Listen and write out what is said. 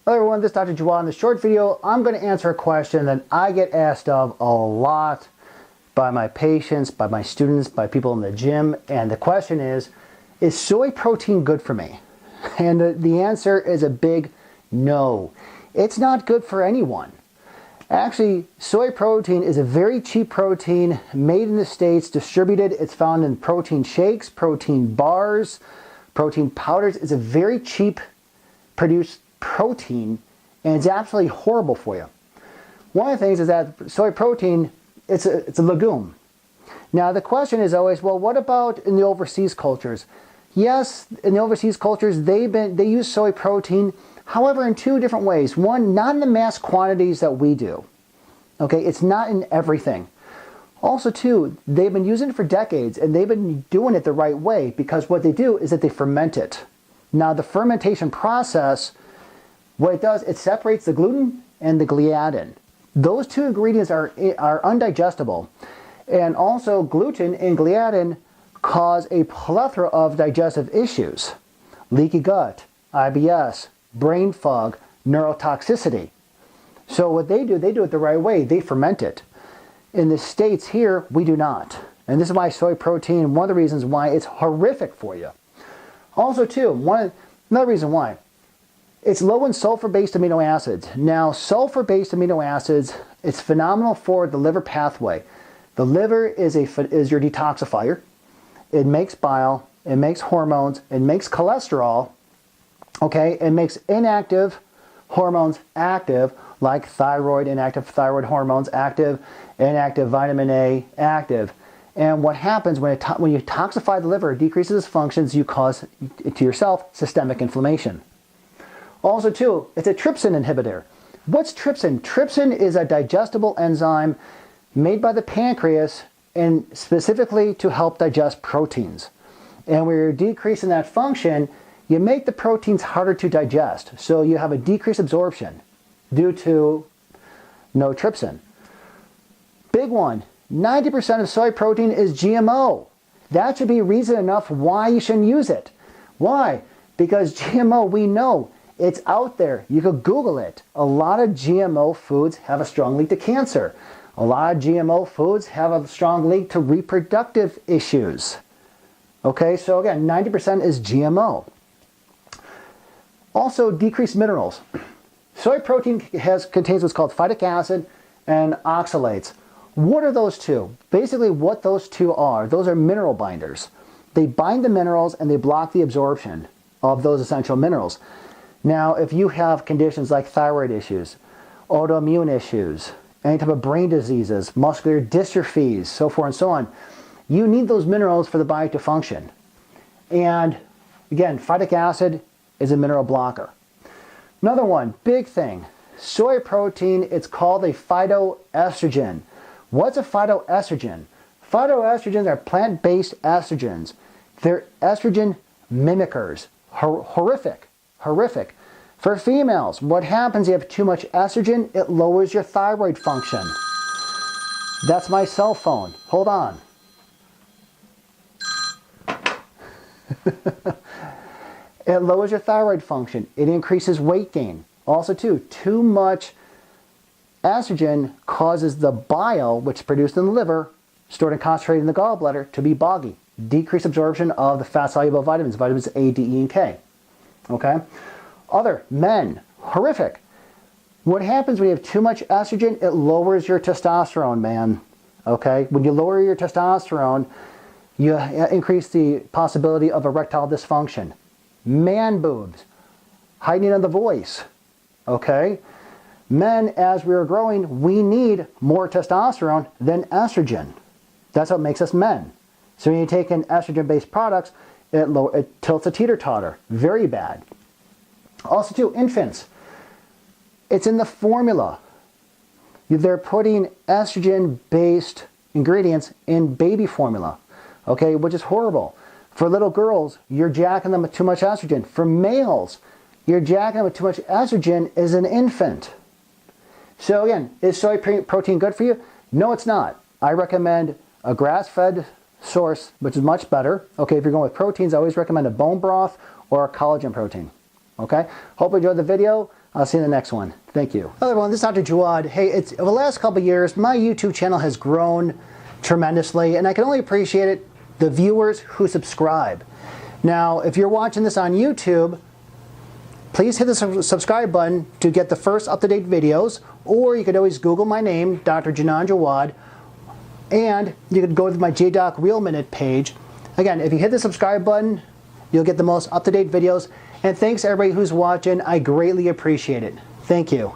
Hello everyone, this is Dr. Jawad. In this short video, I'm going to answer a question that I get asked of a lot by my patients, by my students, by people in the gym. And the question is soy protein good for me? And the answer is a big no. It's not good for anyone. Actually, soy protein is a very cheap protein made in the States, distributed. It's found in protein shakes, protein bars, protein powders. It's a very cheap produced protein, and it's absolutely horrible for you. One of the things is that soy protein, it's a legume. Now the question is always, well, what about in the overseas cultures? Yes, in the overseas cultures, they use soy protein, however, in two different ways. One, not in the mass quantities that we do. Okay, it's not in everything. Also, two, they've been using it for decades, and they've been doing it the right way, because what they do is that they ferment it. Now, the fermentation process, what it does, it separates the gluten and the gliadin. Those two ingredients are undigestible. And also, gluten and gliadin cause a plethora of digestive issues. Leaky gut, IBS, brain fog, neurotoxicity. So what they do it the right way. They ferment it. In the States here, we do not. And this is why soy protein, one of the reasons why it's horrific for you. Also too, another reason why, it's low in sulfur-based amino acids. Now, sulfur-based amino acids, it's phenomenal for the liver pathway. The liver is your detoxifier. It makes bile, it makes hormones, it makes cholesterol, okay? It makes inactive hormones active, like thyroid, inactive thyroid hormones active, inactive vitamin A active. And what happens when you toxify the liver, it decreases its functions, you cause to yourself systemic inflammation. Also too, it's a trypsin inhibitor. What's trypsin? Trypsin is a digestible enzyme made by the pancreas and specifically to help digest proteins. And when you're decreasing that function, you make the proteins harder to digest. So you have a decreased absorption due to no trypsin. Big one, 90% of soy protein is GMO. That should be reason enough why you shouldn't use it. Why? Because GMO, we know, it's out there. You could Google it. A lot of GMO foods have a strong link to cancer. A lot of GMO foods have a strong link to reproductive issues. Okay, so again, 90% is GMO. Also, decreased minerals. Soy protein contains what's called phytic acid and oxalates. What are those two? Basically, what those two are, those are mineral binders. They bind the minerals and they block the absorption of those essential minerals. Now, if you have conditions like thyroid issues, autoimmune issues, any type of brain diseases, muscular dystrophies, so forth and so on, you need those minerals for the body to function. And again, phytic acid is a mineral blocker. Another one, big thing, soy protein, it's called a phytoestrogen. What's a phytoestrogen? Phytoestrogens are plant-based estrogens. They're estrogen mimickers. Horrific. For females, what happens if you have too much estrogen? It lowers your thyroid function. That's my cell phone. Hold on. It lowers your thyroid function. It increases weight gain. Also too much estrogen causes the bile, which is produced in the liver, stored and concentrated in the gallbladder, to be boggy. Decreased absorption of the fat-soluble vitamins, vitamins A, D, E, and K. Okay? Other men, horrific. What happens when you have too much estrogen? It lowers your testosterone, man. Okay? When you lower your testosterone, you increase the possibility of erectile dysfunction. Man boobs, heightening of the voice. Okay? Men, as we are growing, we need more testosterone than estrogen. That's what makes us men. So when you take in estrogen-based products, it tilts a teeter-totter. Very bad. Also too, infants. It's in the formula. They're putting estrogen-based ingredients in baby formula, okay, which is horrible. For little girls, you're jacking them with too much estrogen. For males, you're jacking them with too much estrogen as an infant. So again, is soy protein good for you? No, it's not. I recommend a grass-fed source, which is much better. Okay, if you're going with proteins, I always recommend a bone broth or a collagen protein. Okay, hope you enjoyed the video. I'll see you in the next one. Thank you. Hello everyone, this is Dr. Jawad. Hey, over the last couple of years, my YouTube channel has grown tremendously, and I can only appreciate it, the viewers who subscribe. Now, if you're watching this on YouTube, please hit the subscribe button to get the first up-to-date videos, or you could always Google my name, Dr. Jinaan Jawad, and you could go to my JDoc Real Minute page. Again, if you hit the subscribe button, you'll get the most up-to-date videos. And thanks everybody who's watching. I greatly appreciate it. Thank you.